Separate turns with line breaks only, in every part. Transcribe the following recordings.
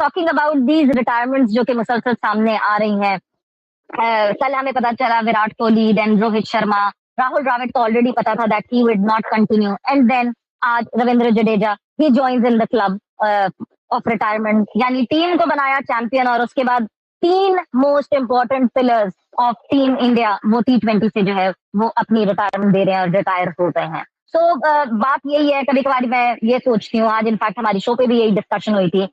Talking about these retirements जो कि मुसलसल सामने आ रही हैं, कल हमें पता चला विराट कोहली, देन रोहित शर्मा, राहुल द्रविड़ को ऑलरेडी पता था that he would not continue, and then आज Ravindra Jadeja he joins in the club of retirement, यानी टीम को बनाया चैंपियन और उसके बाद 3 most important pillars of team India वो T20 से जो है वो अपनी रिटायरमेंट दे रहे हैं और रिटायर हो गए हैं। सो बात यही है, कभी कभार मैं ये सोचती हूँ, आज इनफैक्ट हमारी शो पे भी यही डिस्कशन हुई थी,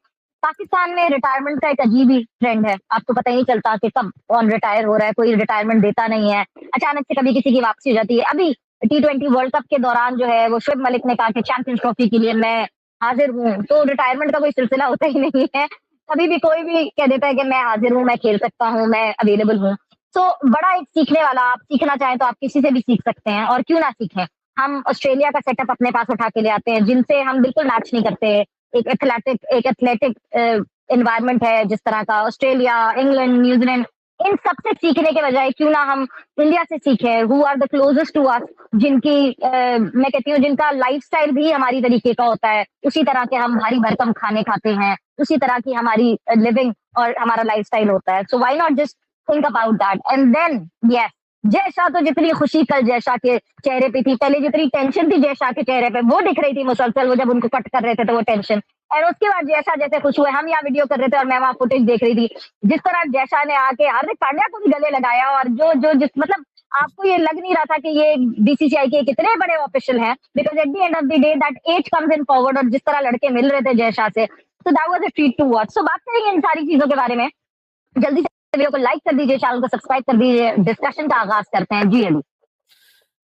पाकिस्तान में रिटायरमेंट का एक अजीब ही ट्रेंड है, आपको पता ही नहीं चलता कि कब कौन रिटायर हो रहा है, कोई रिटायरमेंट देता नहीं है, अचानक से कभी किसी की वापसी हो जाती है। अभी T20 वर्ल्ड कप के दौरान जो है वो शुएब मलिक ने कहा कि चैंपियंस ट्रॉफी के लिए मैं हाजिर हूँ, तो रिटायरमेंट का कोई सिलसिला होता ही नहीं है, कभी भी कोई भी कह देता है कि मैं हाजिर हूँ, मैं खेल सकता हूँ, मैं अवेलेबल हूँ। तो बड़ा एक सीखने वाला, आप सीखना चाहें तो आप किसी से भी सीख सकते हैं, और क्यों ना सीखें, हम ऑस्ट्रेलिया का सेटअप अपने पास उठा के ले आते हैं जिनसे हम बिल्कुल मैच नहीं करते। एक एथलेटिक एनवायरनमेंट है जिस तरह का, ऑस्ट्रेलिया, इंग्लैंड, न्यूजीलैंड, इन सबसे सीखने के बजाय क्यों ना हम इंडिया से सीखें, who are the closest to us, जिनकी मैं कहती हूँ जिनका लाइफस्टाइल भी हमारी तरीके का होता है, उसी तरह के हम भारी भरकम खाने खाते हैं, उसी तरह की हमारी लिविंग और हमारा लाइफस्टाइल होता है। So why not just think about that, and then yes, Jay Shah तो जितनी खुशी कल जय शाह के चेहरे पे थी, पहले जितनी टेंशन थी जय शाह के चेहरे पे वो दिख रही थी मुसलसल, वो जब उनको कट कर रहे थे तो वो टेंशन, और उसके बाद जय शाह जैसे खुश हुए, हम यहाँ वीडियो कर रहे थे और मैं वहाँ फुटेज देख रही थी, जिस तरह जय शाह ने आके हार्दिक पांड्या को भी गले लगाया, और जो जो जिस मतलब आपको ये लग नहीं रहा था कि ये बीसीसीआई के कितने बड़े ऑफिशियल हैं, because at the end of the day that age comes in forward, और जिस तरह लड़के मिल रहे थे जय शाह से, तो that was a treat to watch. So बात करेंगे इन सारी चीजों के बारे में, जल्दी से वीडियो को लाइक कर दीजिए, चैनल को सब्सक्राइब कर दीजिए, डिस्कशन का आगाज करते हैं। जी अली।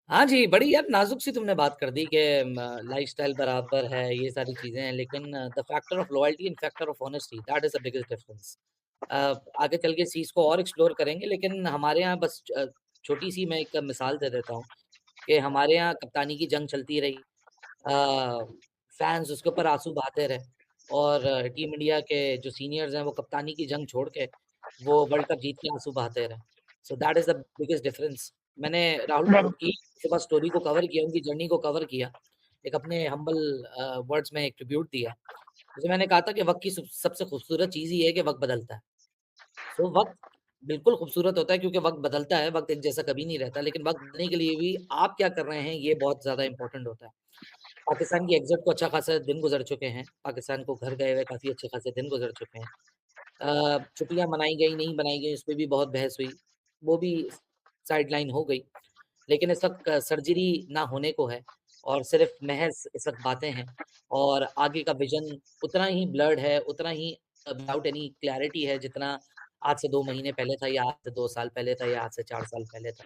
हाँ जी, बड़ी यार नाजुक सी तुमने बात कर दी कि लाइफस्टाइल बराबर है, ये सारी चीजें हैं, लेकिन the factor of loyalty and factor of honesty, that is the biggest difference. आगे चल के इस चीज को और एक्सप्लोर करेंगे, लेकिन हमारे यहाँ बस छोटी सी मैं एक मिसाल दे देता हूँ कि हमारे यहाँ कप्तानी की जंग चलती रही, फैंस उसके ऊपर आंसू बहाते रहे, और टीम इंडिया के जो सीनियर्स हैं वो कप्तानी की जंग छोड़ के वो वर्ल्ड कप जीत के आंसू बहाते रहे। So that is the biggest difference. मैंने राहुल द्रविड़ की के पास स्टोरी को कवर किया, उनकी जर्नी को कवर किया, एक अपने हम्बल वर्ड्स में एक ट्रिब्यूट दिया। जैसे मैंने कहा था कि वक्त की सबसे खूबसूरत चीज़ ही है कि वक्त बदलता है। तो वक्त बिल्कुल खूबसूरत होता है क्योंकि वक्त बदलता है, वक्त एक जैसा कभी नहीं रहता, लेकिन वक्त बदलने के लिए भी आप क्या कर रहे हैं ये बहुत ज़्यादा इंपॉर्टेंट होता है। पाकिस्तान की एग्जिट को अच्छा खासा दिन गुजर चुके हैं, पाकिस्तान को घर गए हुए काफ़ी अच्छे खासे दिन गुजर चुके हैं। छुट्टियाँ मनाई गई, नहीं बनाई गई, उसपे भी बहुत बहस हुई, वो भी साइडलाइन हो गई। लेकिन इस वक़्त सर्जरी ना होने को है और सिर्फ़ महज़ इस वक़्त बातें हैं, और आगे का विज़न उतना ही ब्लर्ड है, उतना ही विदाउट एनी क्लैरिटी है जितना आज से 2 महीने पहले था, या आज से 2 साल पहले था, या आज से 4 साल पहले था।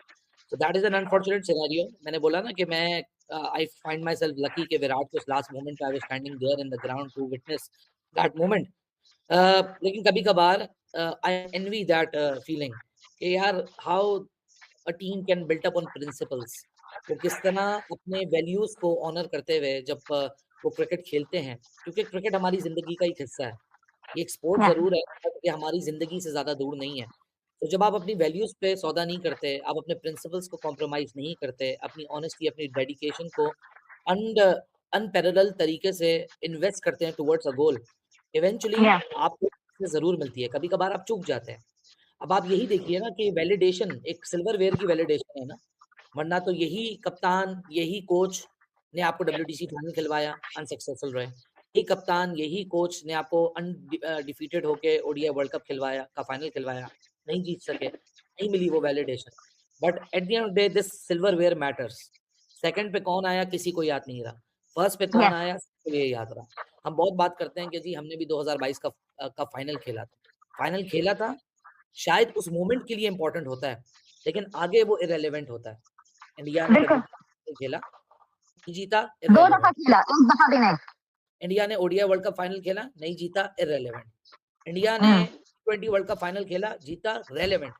So that is an unfortunate scenario. मैंने बोला ना कि मैं I find myself lucky कि विराट को उस लास्ट मोमेंट पे I was standing there in the ground to witness that moment. लेकिन कभी-कभार आई एन्वी दैट फीलिंग कि यार how a team can built up on principles. वो किस तरह अपने वैल्यूज़ को ऑनर करते हुए जब वो क्रिकेट खेलते हैं, क्योंकि क्रिकेट हमारी ज़िंदगी का एक हिस्सा है। ये एक स्पोर्ट ज़रूर है, बट ये हमारी ज़िंदगी से ज़्यादा दूर नहीं है। तो जब आप अपनी वैल्यूज़ पे सौदा नहीं करते, आप अपने प्रिंसिपल्स को कॉम्प्रोमाइज़ नहीं करते, अपनी ऑनेस्टी, अपनी डेडिकेशन को अंड अनपैरेलल तरीके से इन्वेस्ट करते हैं टुवर्ड्स अ गोल, इवेंचुअली आपको ज़रूर मिलती है। कभी-कभार आप चूक जाते हैं। अब आप यही देखिए ना कि वैलिडेशन एक सिल्वरवेयर की वैलिडेशन है ना, वरना तो यही कप्तान, यही कोच ने आपको WTC फाइनल खिलवाया, अनसक्सेसफुल रहे। यही कप्तान, यही कोच ने आपको डिफीटेड होके ओडीआई वर्ल्ड कप खिलवाया का फाइनल खिलवाया, नहीं जीत सके, नहीं मिली वो validation. But at the end of the day this silverware matters. Second पे कौन आया किसी को याद नहीं रहा, फर्स्ट पे कौन आया सबको ये याद रहा। हम बहुत बात करते हैं कि जी हमने भी 2022 का फाइनल खेला था। फाइनल खेला था, शायद उस मोमेंट के लिए इम्पोर्टेंट होता है, लेकिन आगे वो इर्रेलेवेंट होता है। इंडिया ने WTC खेला, नहीं जीता,
दो दफा
इर्रेलेवेंट।
खेला, एक दफा भी नहीं।
इंडिया ने ओडीआई वर्ल्ड कप फाइनल खेला, नहीं जीता, इर्रेलेवेंट। इंडिया ने T20 वर्ल्ड कप फाइनल खेला, जीता, relevant.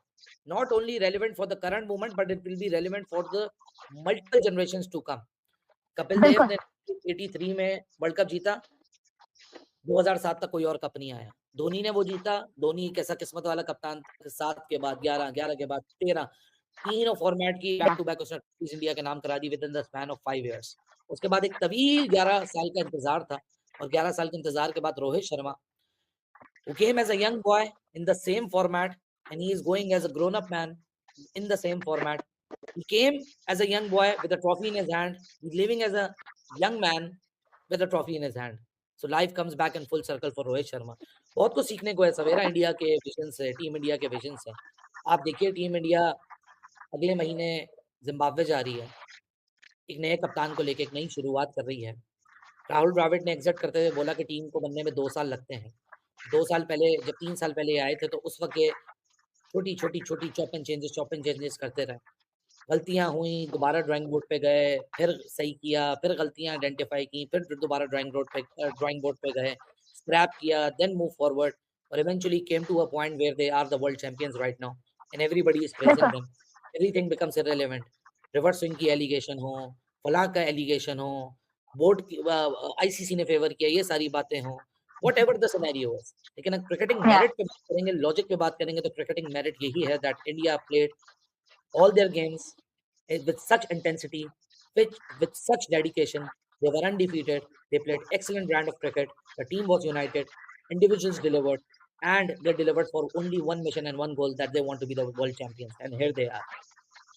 Not only relevant for the current moment, but it will be relevant for the multiple generations to come. Kapil Dev
बिल्कुल
ने 83 में वर्ल्ड कप जीता, 2007 तक कोई और कप नहीं आया। धोनी ने वो जीता, धोनी एक ऐसा किस्मत वाला कप्तान था, 7 के बाद 11, 11 के बाद 13, तीनों फॉर्मेट की बैक टू बैक उसने ट्रॉफीज इंडिया के नाम करा दी within the span of 5 years. उसके बाद एक तवील 11 साल का इंतजार था, और 11 साल के इंतजार के बाद Rohit Sharma who came as a young boy in the same format, and he is going as a grown-up man in the same format. He came as a young boy with a trophy in his hand. He's living as a young man with a trophy in his hand. So life comes back in full circle for Rohit Sharma. बहुत कुछ सीखने को है सवेरा India के vision से, team India के vision से. आप देखिए टीम इंडिया अगले महीने जिम्बाब्वे जा रही है. एक नए कप्तान को लेके एक नई शुरुआत कर रही है. राहुल द्रविड़ ने एग्जिट करते हुए बोला कि टीम को बनने में 2 साल लगते हैं. 2 साल पहले जब 3 साल पहले आए थे तो उस वक़्त ये छोटी-छोटी चॉप एंड चेंजेस करते रहे. गलतियाँ हुई, दोबारा ड्राइंग बोर्ड पे गए, फिर सही किया, फिर गलतियाँ आइडेंटिफ़ाई की, फिर दोबारा ड्राइंग बोर्ड पे गए, स्क्रैप किया, देन मूव फॉरवर्ड और eventually came to a point where they are the world champions right now and everybody is praising them. Everything becomes irrelevant. Reverse swing की एलिगेशन हो, फलाह का एलिगेशन हो, board की ICC ने favour किया, ये सारी बातें हों, व्हाटएवर द सिनेरियो इज़. लेकिन अगर क्रिकेटिंग
Yeah.
मेरिट पे बात करेंगे, लॉजिक पे बात करेंगे तो क्रिकेटिंग मेरिट यही है that India played all their games with such intensity, with such dedication. They were undefeated. They played excellent brand of cricket. The team was united. Individuals delivered, and they delivered for only one mission and one goal that they want to be the world champions. And here they are.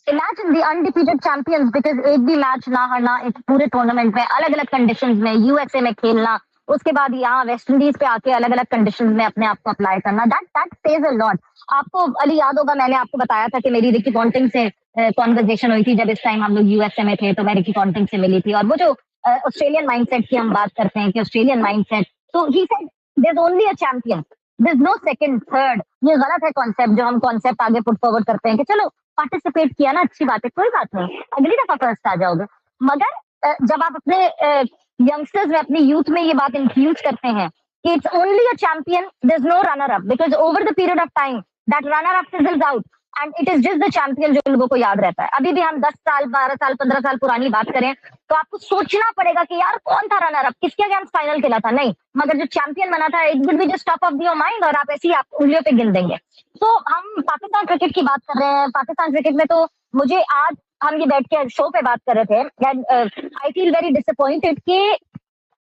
Imagine the undefeated champions because एक भी match ना हारना इस पूरे tournament में अलग अलग conditions में यूएसए में खेलना उसके बाद यहाँ वेस्ट इंडीज पे आके अलग अलग कंडीशंस में अपने आप को अप्लाई करना दैट सेज अ लॉट. आपको अली याद होगा मैंने आपको बताया था कि मेरी रिकी पॉन्टिंग से कॉन्वर्जेशन हुई थी जब इस टाइम हम लोग यूएसए में थे तो मैं रिकी पॉन्टिंग से मिली थी और वो जो ऑस्ट्रेलियन माइंडसेट की हम बात करते हैं कि ऑस्ट्रेलियन माइंडसेट तो he said there is only a champion there is no second third. ये गलत है कॉन्सेप्ट जो हम कॉन्सेप्ट आगे पुट फॉरवर्ड करते हैं कि चलो पार्टिसिपेट किया ना अच्छी बात है कोई बात नहीं अगली दफा फर्स्ट आ जाओगे. मगर जब आप अपने यंगस्टर्स में अपने यूथ में ये बात इंट्रोड्यूस करते हैं कि it's only a champion there is no runner up because over the period of time that runner up fizzles out and it is just the champion जो लोगों को याद रहता है. अभी भी हम 10 साल 12 साल 15 साल पुरानी बात करें तो आपको सोचना पड़ेगा कि यार कौन था रनर अप किसके अगेंस्ट फाइनल खेला था. नहीं मगर जो चैंपियन बना था it will be just top of your mind और आप ऐसे ही आप उंगलियों पे गिन देंगे. तो हम पाकिस्तान क्रिकेट की बात कर रहे हैं. पाकिस्तान क्रिकेट में तो मुझे आज हम ये बैठ के शो पे बात कर रहे थे and I feel very disappointed कि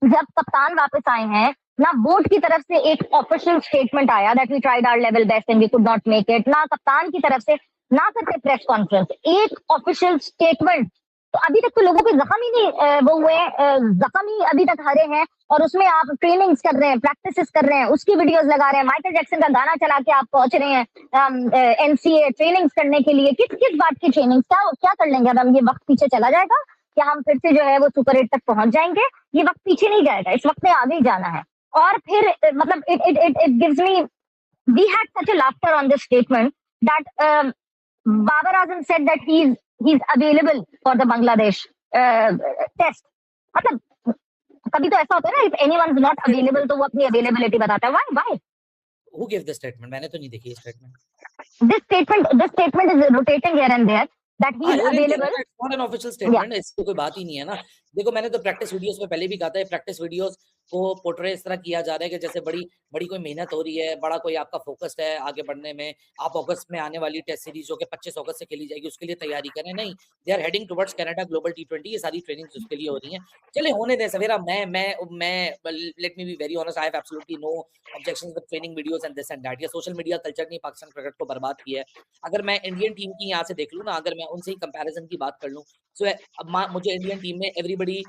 जब कप्तान वापस आए हैं ना बोर्ड की तरफ से एक ऑफिशियल स्टेटमेंट आया that we tried our level best and we could not make it. ना कप्तान की तरफ से ना करते प्रेस कॉन्फ्रेंस एक ऑफिशियल स्टेटमेंट. तो अभी तक तो लोगों के जख्म ही नहीं वो हुए जख्म ही अभी तक हरे हैं और उसमें आप ट्रेनिंग्स कर रहे हैं प्रैक्टिस कर रहे हैं उसकी वीडियोस लगा रहे हैं माइकल जैक्सन का गाना चला के आप पहुंच रहे हैं एनसीए ट्रेनिंग्स करने के लिए. किस किस बात की ट्रेनिंग्स क्या क्या कर लेंगे. अब हम ये वक्त पीछे चला जाएगा क्या हम फिर से जो है वो सुपर 8 तक पहुंच जाएंगे. ये वक्त पीछे नहीं जाएगा इस वक्त में आगे ही जाना है. और फिर मतलब it gives me we had such a laughter on this statement that Babar Azam said that he is available for the Bangladesh test. मतलब कभी तो ऐसा होता है ना if anyone is not available तो वो अपनी अवेलेबिलिटी बताता है. Why
Who gave this statement? मैंने तो नहीं देखी ये statement.
this statement is rotating here and there that he is available.
It's not an official statement. इसकी कोई बात ही नहीं है ना. देखो मैंने तो प्रैक्टिस वीडियोस में पहले भी कहा था प्रैक्टिस वीडियोस को पोर्ट्रे इस तरह किया जा रहा है कि जैसे बड़ी कोई मेहनत हो रही है बड़ा कोई आपका फोकस्ड है आगे बढ़ने में. आप अगस्त में आने वाली टेस्ट सीरीज जो कि 25 अगस्त से खेली जाएगी उसके लिए तैयारी करें. नहीं they are heading towards Canada global T20. ये सारी ट्रेनिंग्स उसके लिए हो रही हैं. चले होने दें सवेरा. मैं let me be very honest I have absolutely no objections with training videos and this and that. ये सोशल मीडिया कल्चर ने पाकिस्तान क्रिकेट को बर्बाद किया है. अगर मैं इंडियन टीम की यहाँ से देख लूँ ना अगर मैं उनसे ही कंपैरिजन की बात कर लूँ सो अब मुझे इंडियन टीम में everybody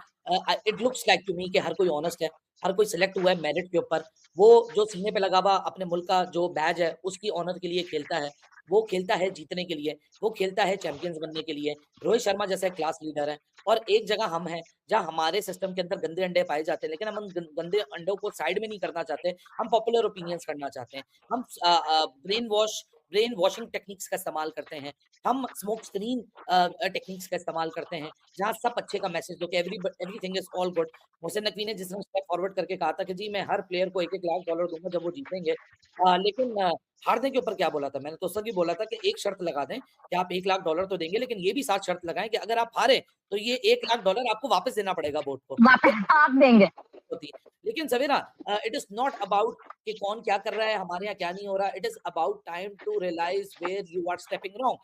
it looks like to me कि हर कोई ऑनेस्ट है. हर कोई सिलेक्ट हुआ है मेरिट के ऊपर. वो जो सीने पे लगा हुआ अपने मुल्क का जो बैज है उसकी ऑनर के लिए खेलता है. वो खेलता है जीतने के लिए. वो खेलता है चैंपियंस बनने के लिए. रोहित शर्मा जैसा क्लास लीडर है. और एक जगह हम हैं जहाँ हमारे सिस्टम के अंदर गंदे अंडे पाए जाते हैं लेकिन हम उन गंदे अंडों को साइड में नहीं करना चाहते. हम पॉपुलर ओपिनियंस करना चाहते हैं. हम ब्रेन वॉशिंग टेक्निक्स का इस्तेमाल करते हैं. हम स्मोक स्क्रीन टेक्निक्स का इस्तेमाल करते हैं जहाँ सब अच्छे का मैसेज दो कि everything is all good. Mohsin Naqvi ने जिस तरह स्टेप फॉरवर्ड करके कहा था कि जी मैं हर प्लेयर को $1-1 लाख दूंगा जब वो जीतेंगे. लेकिन हारने के ऊपर क्या बोला था मैंने तो उसका भी बोला था कि एक शर्त लगा दें कि आप $1 लाख तो देंगे लेकिन ये भी साथ शर्त लगाएं कि अगर आप हारे तो ये $1 लाख आपको वापस देना पड़ेगा बोर्ड को.
वापस आप देंगे.
लेकिन सवेरा इट इज नॉट अबाउट कि कौन क्या कर रहा है हमारे यहाँ क्या नहीं हो रहा. It is about time to realise where you are stepping wrong.